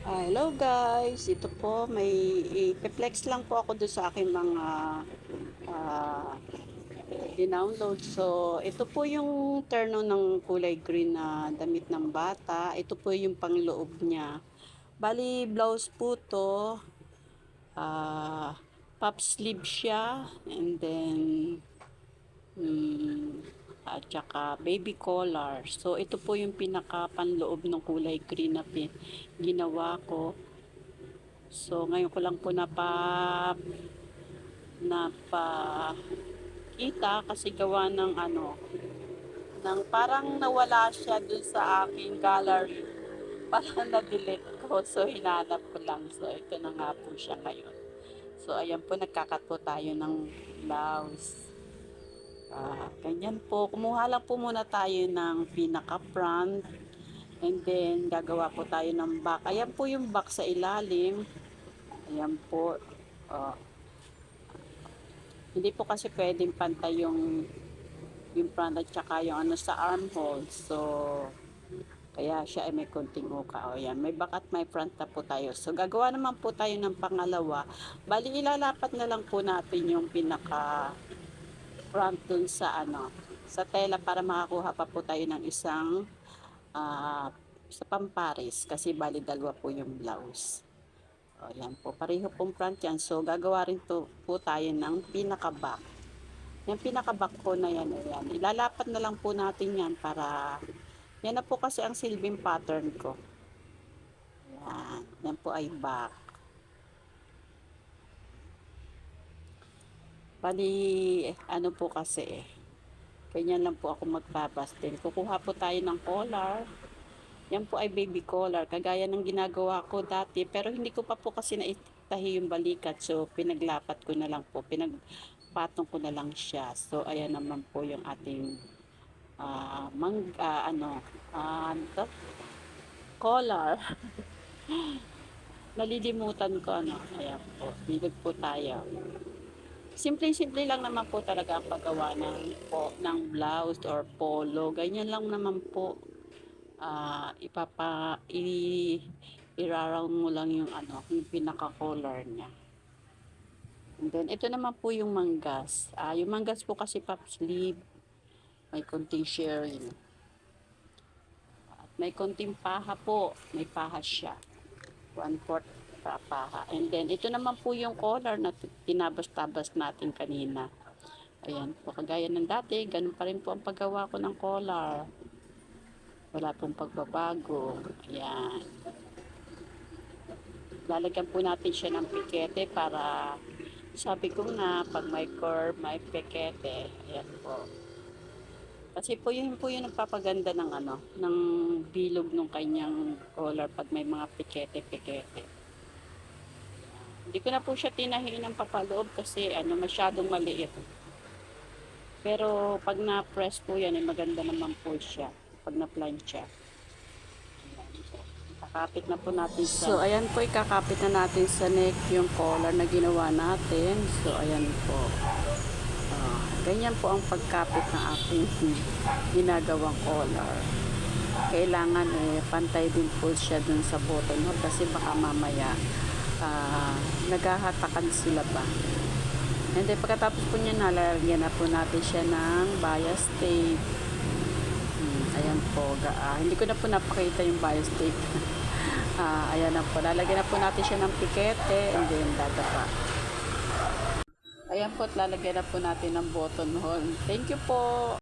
Hello guys, ito po may i-flex lang po ako doon sa aking mga ah, dinownload. So, ito po yung terno ng kulay green na damit ng bata. Ito po yung pangloob niya. Bali, blouse po to. ah Puff sleeve siya. And then, at saka baby collar. So, ito po yung pinaka panloob ng kulay green na ginawa ko. So, ngayon ko lang po napakita kasi gawa ng ng parang nawala siya dun sa aking gallery. Parang na-delete ko. So, hinanap ko lang. So, ito na nga po siya ngayon. So, ayan po, nagkakat po tayo ng blouse. Ganyan po. Kumuha lang po muna tayo ng pinaka-front. And then, gagawa po tayo ng back. Ayan po yung back sa ilalim. Ayan po. Uh, Hindi po kasi pwedeng pantay yung front at saka yung sa armhole. So, kaya siya ay may konting uka. O yan, may back at may front na po tayo. So, gagawa naman po tayo ng pangalawa. Bali, ilalapat na lang po natin yung pinaka front dun sa sa tela para makakuha pa po tayo ng isang sa pampares. Kasi bali, dalawa po yung blouse. O yan po, pareho pong front yan. So, gagawa rin po tayo ng pinaka-back. Yung pinaka-back ko na yan, ayan. Ilalapat na lang po natin yan para, yan na po kasi ang silbing pattern ko. Yan, yan po ay back. Bali, ano po kasi ganyan lang po ako magpapastel. Kukuha po tayo ng collar. Yan po ay baby collar. Kagaya ng ginagawa ko dati. Pero hindi ko pa po kasi naitahi yung balikat. So, pinaglapat ko na lang po. Pinagpatong ko na lang siya. So, ayan naman po yung ating ano to? Collar. Nalilimutan ko ayan po. Bilog po tayo. Simple-simple lang naman po talaga ang paggawa ng blouse or polo. Ganyan lang naman po. I-round mo lang yung pinaka-collar niya. And then, ito naman po yung manggas. Yung manggas po kasi puff sleeve. May konting sharing. At may konting paha po. May paha siya. 1/4 paha. And then, ito naman po yung collar na tinabas-tabas natin kanina. Ayan po, kagaya ng dati, ganun pa rin po ang paggawa ko ng collar. Wala pong pagbabago. Ayan. Lalagyan po natin siya ng pikete para, sabi ko na, pag may curve, may pikete. Ayan po. Kasi po yun nagpapaganda ng bilog ng kanyang collar pag may mga pikete-pikete. Hindi ko na po siya tinahin ng papaloob kasi masyadong maliit. Pero pag na-press po yan, maganda naman po siya. Pag na-plancha. Kakapit na po natin sa... So, ayan po, ikakapit na natin sa neck yung collar na ginawa natin. So, ayan po. Ganyan po ang pagkapit ng aking ginagawang collar. Kailangan pantay din po siya dun sa buttonhole kasi baka mamaya naghahatakan sila ba. And then pagkatapos po niya, nalalagyan na po natin siya ng bias tape. Ayan po, hindi ko na po napakita yung bias tape. Ayan na po, lalagyan na po natin siya ng pikete and then dadapa. Ayan po, lalagyan na po natin ng buttonhole. Thank you po.